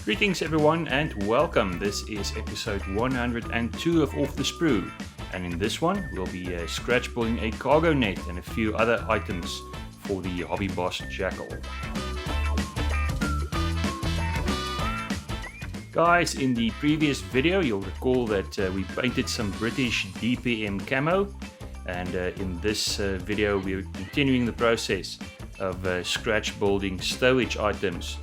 Greetings everyone and welcome. This is episode 102 of Off the Sprue, and in this one we'll be scratch building a cargo net and a few other items for the Hobby Boss Jackal. Guys, in the previous video you'll recall that we painted some British DPM camo, and in this video we're continuing the process of scratch building stowage items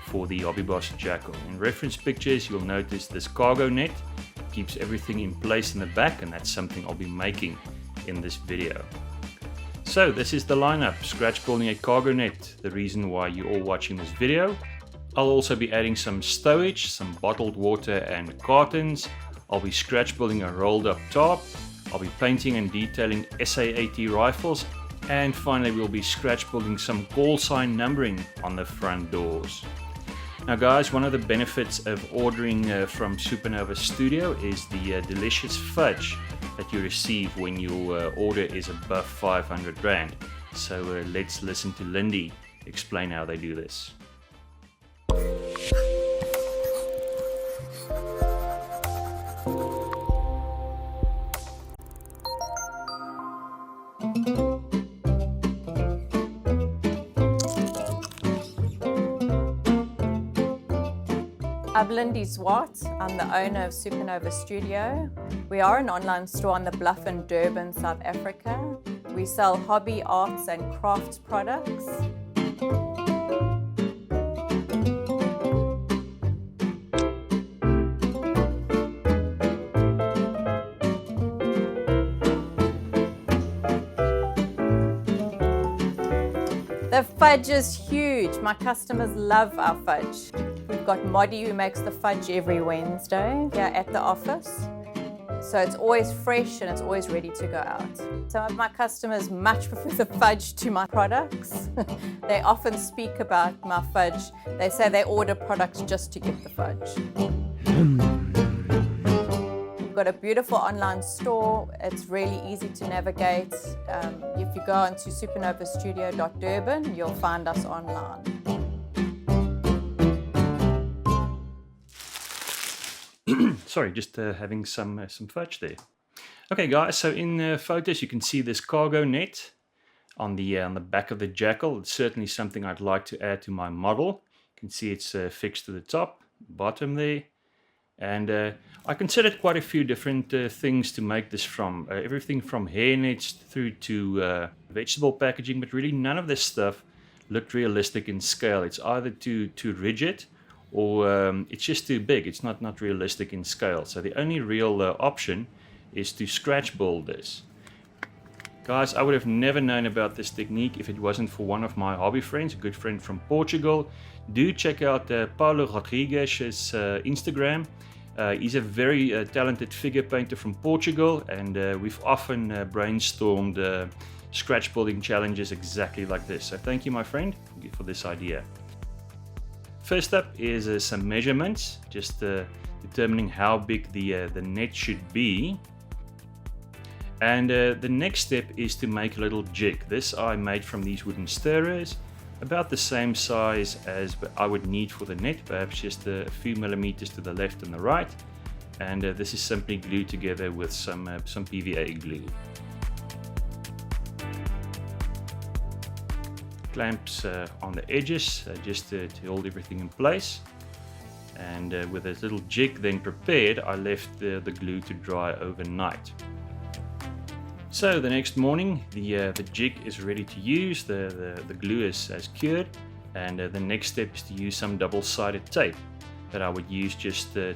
for the Hobby Boss Jackal. In reference pictures you'll notice this cargo net keeps everything in place in the back, and that's something I'll be making in this video. So this is the lineup: scratch building a cargo net, the reason why you're all watching this video. I'll also be adding some stowage, some bottled water and cartons. I'll be scratch building a rolled up tarp. I'll be painting and detailing SA-80 rifles, and finally we'll be scratch building some call sign numbering on the front doors. Now guys, one of the benefits of ordering from Supernova Studio is the delicious fudge that you receive when your order is above 500 Rand. So let's listen to Lindy explain how they do this. I'm Lindy Swart. I'm the owner of Supernova Studio. We are an online store on the Bluff in Durban, South Africa. We sell hobby, arts and crafts products. The fudge is huge. My customers love our fudge. We've got Moddy who makes the fudge every Wednesday here at the office. So it's always fresh and it's always ready to go out. Some of my customers much prefer the fudge to my products. They often speak about my fudge. They say they order products just to get the fudge. We've got a beautiful online store. It's really easy to navigate. If you go onto supernovastudio.durban, you'll find us online. Sorry, just having some fudge there. Okay guys, so in photos you can see this cargo net on the back of the Jackal. It's certainly something I'd like to add to my model. You can see it's fixed to the top, bottom there. And I considered quite a few different things to make this from. Everything from hair nets through to vegetable packaging, but really none of this stuff looked realistic in scale. It's either too rigid, or it's just too big. It's not realistic in scale. So the only real option is to scratch build this. Guys, I would have never known about this technique if it wasn't for one of my hobby friends, a good friend from Portugal. Do check out Paulo Rodriguez's Instagram. He's a very talented figure painter from Portugal, and we've often brainstormed scratch building challenges exactly like this. So thank you, my friend, for this idea. First up is some measurements, just determining how big the net should be. And the next step is to make a little jig. This I made from these wooden stirrers, about the same size as I would need for the net, perhaps just a few millimeters to the left and the right. And this is simply glued together with some PVA glue. Clamps on the edges just to hold everything in place, and with a little jig then prepared, I left the glue to dry overnight. So the next morning the jig is ready to use, the glue is cured, and the next step is to use some double-sided tape that I would use just to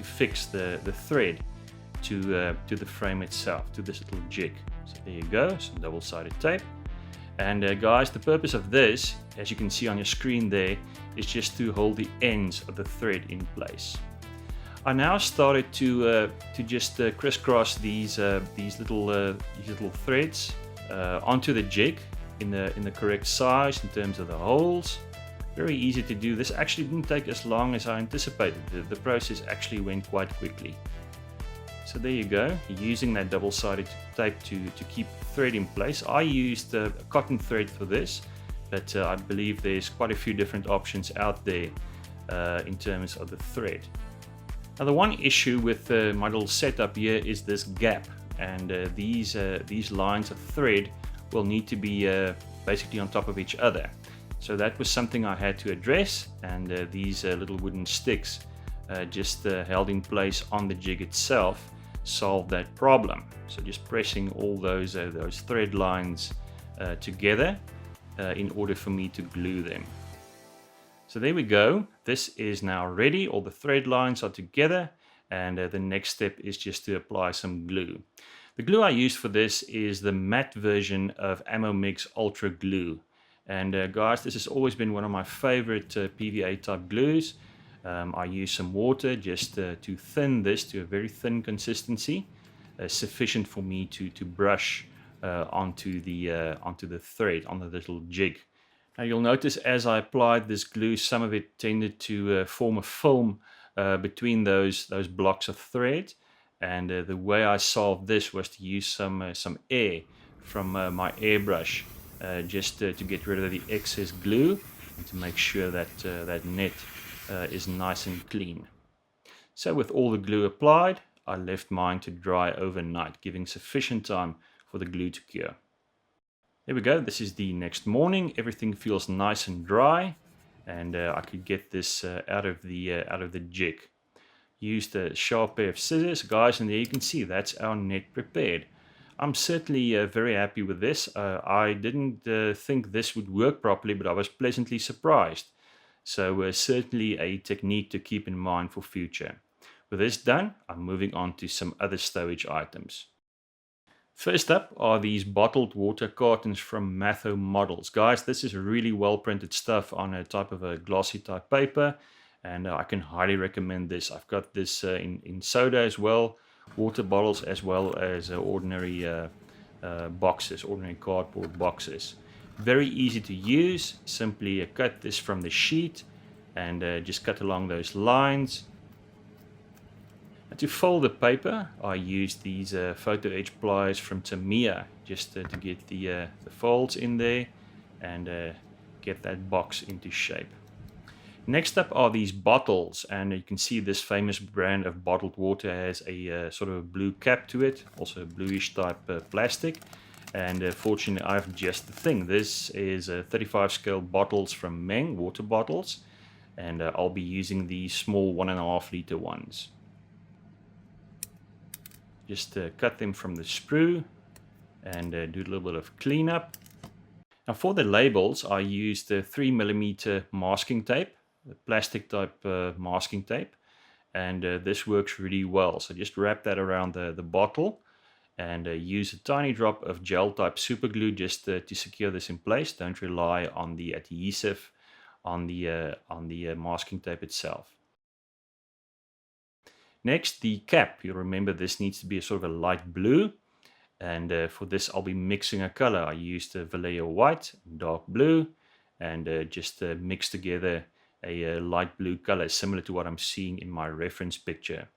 fix the thread to the frame itself, to this little jig. So there you go, some double-sided tape. And guys, the purpose of this, as you can see on your screen there, is just to hold the ends of the thread in place. I now started to just crisscross these little threads onto the jig in the correct size in terms of the holes. Very easy to do. This actually didn't take as long as I anticipated. The process actually went quite quickly. So there you go, using that double-sided tape to keep the thread in place. I used a cotton thread for this, but I believe there's quite a few different options out there in terms of the thread. Now the one issue with my little setup here is this gap, and these lines of thread will need to be basically on top of each other. So that was something I had to address, and these little wooden sticks just held in place on the jig itself solved that problem. So just pressing all those thread lines together in order for me to glue them. So there we go. This is now ready. All the thread lines are together, and the next step is just to apply some glue. The glue I used for this is the matte version of Ammo Mix Ultra Glue. And guys, this has always been one of my favorite PVA type glues. I use some water just to thin this to a very thin consistency, sufficient for me to brush onto the thread, on the little jig. Now you'll notice as I applied this glue, some of it tended to form a film between those blocks of thread. And the way I solved this was to use some air from my airbrush just to get rid of the excess glue and to make sure that that net is nice and clean. So with all the glue applied, I left mine to dry overnight, giving sufficient time for the glue to cure. There we go. This is the next morning. Everything feels nice and dry, and I could get this out of the jig. Used a sharp pair of scissors, guys, and there you can see that's our net prepared. I'm certainly very happy with this. I didn't think this would work properly, but I was pleasantly surprised. So certainly a technique to keep in mind for future. With this done, I'm moving on to some other stowage items. First up are these bottled water cartons from Matho Models. Guys, this is really well printed stuff on a type of a glossy type paper, and I can highly recommend this. I've got this in soda as well, water bottles, as well as ordinary boxes, ordinary cardboard boxes. Very easy to use. Simply cut this from the sheet and just cut along those lines. And to fold the paper, I used these photo edge pliers from Tamiya just to get the folds in there and get that box into shape. Next up are these bottles, and you can see this famous brand of bottled water has a sort of a blue cap to it, also a bluish type plastic. And fortunately, I have just the thing. This is 35 scale bottles from Meng, water bottles, and I'll be using these small 1.5 liter ones. Just cut them from the sprue and do a little bit of cleanup. Now for the labels, I used 3mm masking tape, plastic type masking tape, and this works really well. So just wrap that around the bottle and use a tiny drop of gel type super glue just to secure this in place. Don't rely on the adhesive on the masking tape itself. Next, the cap. You remember this needs to be a sort of a light blue, and for this I'll be mixing a color. I used Vallejo white, dark blue, and just mix together a light blue color similar to what I'm seeing in my reference picture.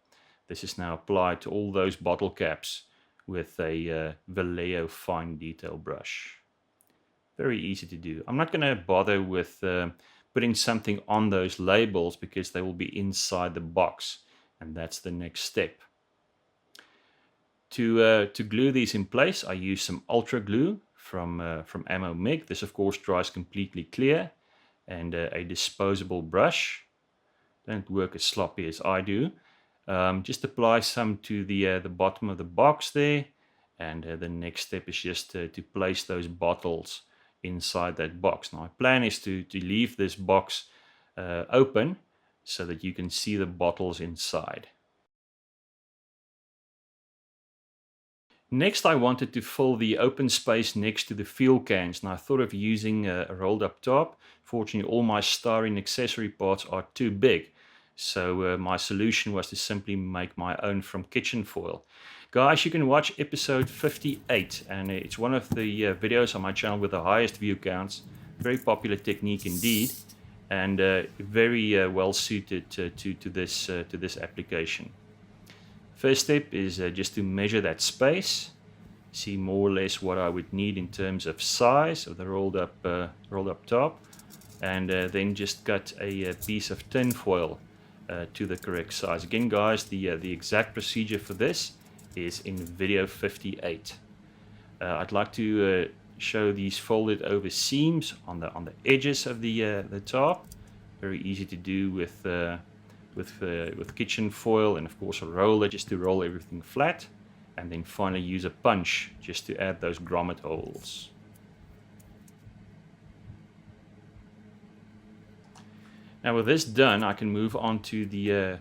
This is now applied to all those bottle caps with a Vallejo fine detail brush. Very easy to do. I'm not going to bother with putting something on those labels because they will be inside the box, and that's the next step. To glue these in place, I use some ultra glue from Ammo Mix. This of course dries completely clear, and a disposable brush. Don't work as sloppy as I do. Just apply some to the bottom of the box there, and the next step is just to place those bottles inside that box. Now my plan is to leave this box open so that you can see the bottles inside. Next, I wanted to fill the open space next to the fuel cans. Now I thought of using a rolled up top. Fortunately, all my styrene accessory parts are too big. So my solution was to simply make my own from kitchen foil. Guys, you can watch episode 58, and it's one of the videos on my channel with the highest view counts. Very popular technique indeed, and very well suited to this application. First step is just to measure that space, see more or less what I would need in terms of size of the rolled up top. and then just cut a piece of tin foil to the correct size. Again, guys, the exact procedure for this is in video 58. I'd like to show these folded over seams on the edges of the top. Very easy to do with kitchen foil, and of course a roller just to roll everything flat, and then finally use a punch just to add those grommet holes. Now with this done, I can move on to the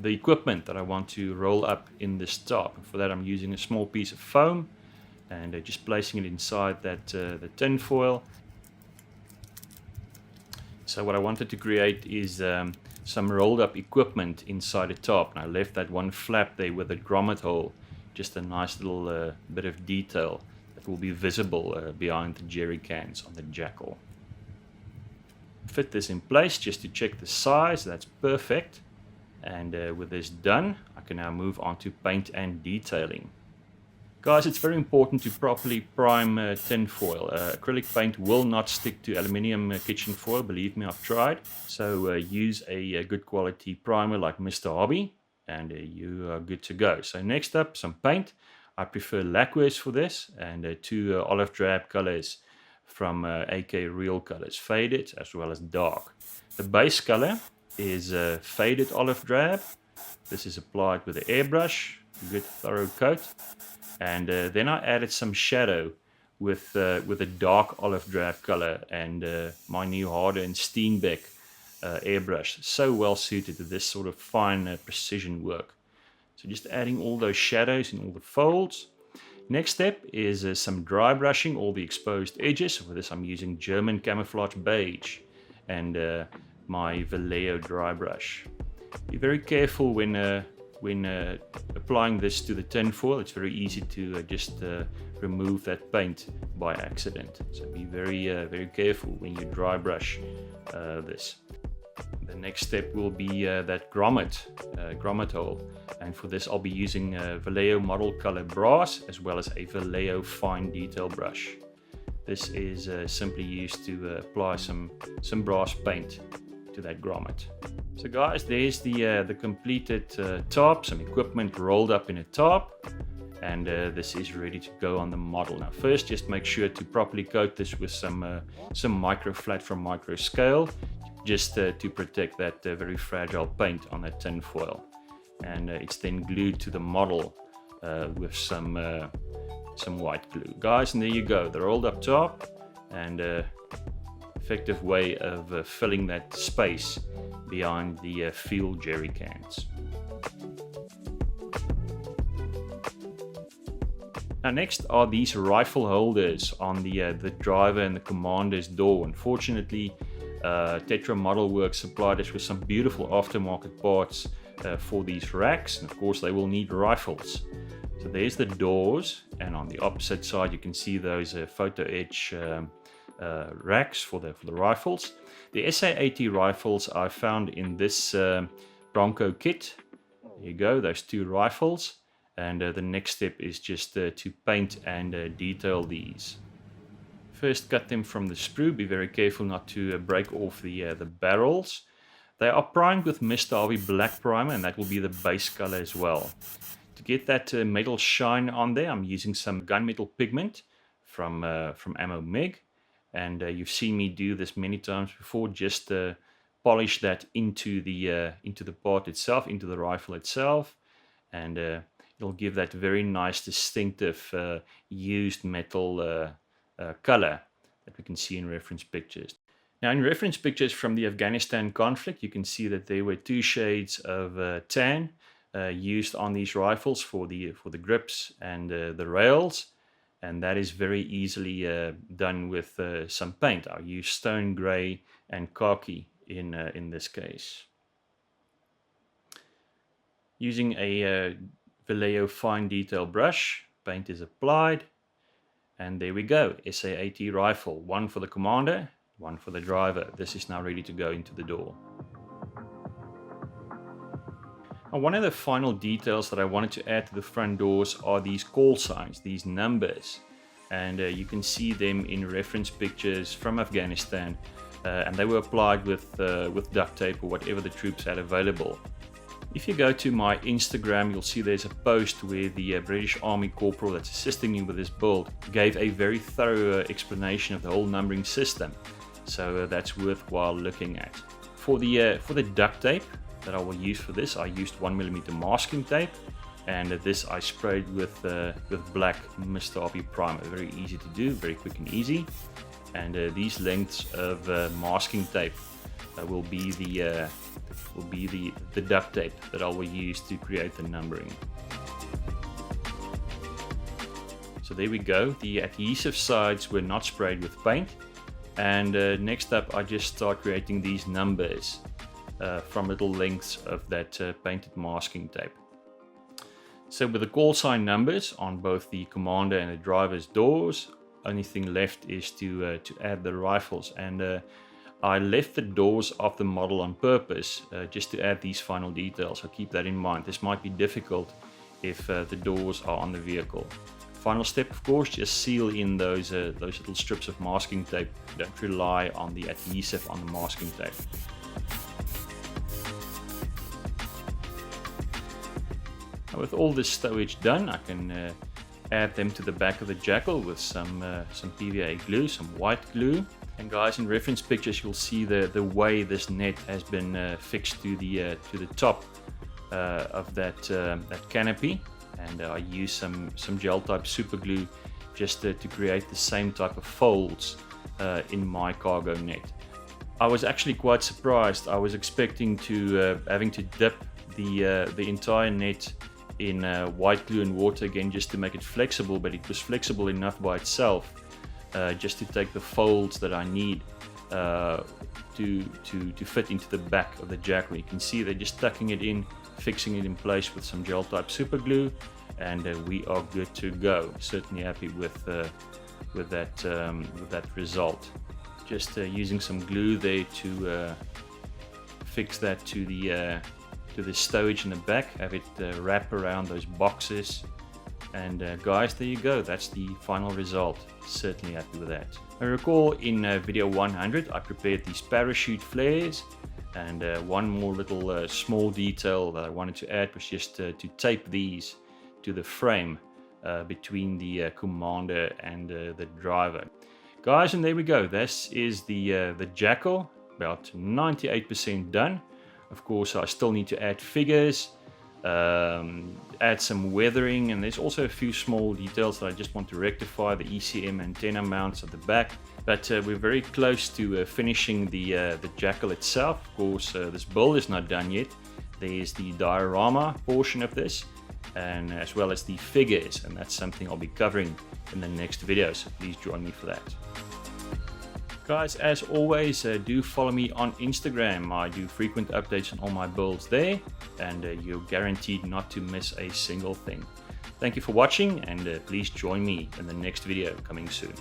equipment that I want to roll up in this top. For that, I'm using a small piece of foam and just placing it inside that the tin foil. So what I wanted to create is some rolled up equipment inside the top, and I left that one flap there with a grommet hole, just a nice little bit of detail that will be visible behind the jerry cans on the jackal. Fit this in place just to check the size. That's perfect. And with this done, I can now move on to paint and detailing. Guys, it's very important to properly prime tin foil. Acrylic paint will not stick to aluminium kitchen foil, believe me, I've tried. So use a good quality primer like Mr. Hobby, and you are good to go. So next up, some paint. I prefer lacquers for this, and two olive drab colors from AK Real Colors, faded as well as dark. The base color is faded olive drab. This is applied with an airbrush, a good thorough coat. And then I added some shadow with a dark olive drab color, and my new Harder and Steenbeck airbrush. So well suited to this sort of fine precision work. So just adding all those shadows in all the folds. Next step is some dry brushing all the exposed edges. For this I'm using German Camouflage Beige and my Vallejo dry brush. Be very careful when applying this to the tin foil. It's very easy to just remove that paint by accident. So be very careful when you dry brush this. The next step will be that grommet hole, and for this I'll be using Vallejo Model Color Brass as well as a Vallejo Fine Detail brush. This is simply used to apply some brass paint to that grommet. So guys, there's the completed top, some equipment rolled up in a top, and this is ready to go on the model. Now first, just make sure to properly coat this with some micro flat from Micro Scale, just to protect that very fragile paint on that tin foil. And it's then glued to the model with some white glue. Guys, and there you go, the rolled up top, and effective way of filling that space behind the fuel jerry cans. Now next are these rifle holders on the driver and the commander's door. Unfortunately, Tetra Model Works supplied us with some beautiful aftermarket parts for these racks, and of course they will need rifles. So there's the doors, and on the opposite side you can see those photo etch racks for the rifles. The SA-80 rifles I found in this Bronco kit. There you go, those two rifles. And the next step is just to paint and detail these. First, cut them from the sprue. Be very careful not to break off the barrels. They are primed with Mr. Hobby Black Primer, and that will be the base color as well. To get that metal shine on there, I'm using some gunmetal pigment from Ammo Meg. And you've seen me do this many times before. Just polish that into the part itself, into the rifle itself, and it'll give that very nice, distinctive used metal color that we can see in reference pictures. Now, in reference pictures from the Afghanistan conflict, you can see that there were two shades of tan used on these rifles for the grips and the rails. And that is very easily done with some paint. I'll use stone gray and khaki in this case. Using a Vallejo Fine Detail brush, paint is applied, and there we go. SA-80 rifle, one for the commander, one for the driver. This is now ready to go into the door. Now, one of the final details that I wanted to add to the front doors are these call signs, these numbers. and you can see them in reference pictures from Afghanistan, and they were applied with duct tape or whatever the troops had available. If you go to my Instagram, you'll see there's a post where the British Army corporal that's assisting me with this build gave a very thorough explanation of the whole numbering system, so that's worthwhile looking at. For the duct tape that I will use for this, I used 1mm masking tape, and this I sprayed with black Mr. RP primer. Very easy to do, very quick and easy. And these lengths of masking tape will be the duct tape that I will use to create the numbering. So there we go. The adhesive sides were not sprayed with paint, and next up I just start creating these numbers from little lengths of that painted masking tape. So with the call sign numbers on both the commander and the driver's doors, only thing left is to add the rifles, and I left the doors of the model on purpose just to add these final details, so keep that in mind. This might be difficult if the doors are on the vehicle. Final step, of course, just seal in those little strips of masking tape. Don't rely on the adhesive on the masking tape. Now, with all this stowage done, I can add them to the back of the jackal with some PVA glue, some white glue. And guys, in reference pictures, you'll see the way this net has been fixed to the top of that canopy. And I use some gel type super glue just to create the same type of folds in my cargo net. I was actually quite surprised. I was expecting to having to dip the entire net in white glue and water again just to make it flexible, but it was flexible enough by itself just to take the folds that I need to fit into the back of the jackal. You can see they're just tucking it in, fixing it in place with some gel type super glue, and we are good to go. Certainly happy with that result. Just using some glue there to fix that to the stowage in the back, have it wrap around those boxes, and guys, there you go. That's the final result. Certainly happy with that. I recall in video 100 I prepared these parachute flares, and one more little small detail that I wanted to add was just to tape these to the frame between the commander and the driver. Guys, and there we go. This is the jackal, about 98% done. Of course, I still need to add figures, add some weathering, and there's also a few small details that I just want to rectify, the ECM antenna mounts at the back. But we're very close to finishing the jackal itself. Of course, this build is not done yet. There's the diorama portion of this, and as well as the figures, and that's something I'll be covering in the next video, so please join me for that. Guys, as always, do follow me on Instagram. I do frequent updates on all my builds there, and you're guaranteed not to miss a single thing. Thank you for watching, and please join me in the next video coming soon.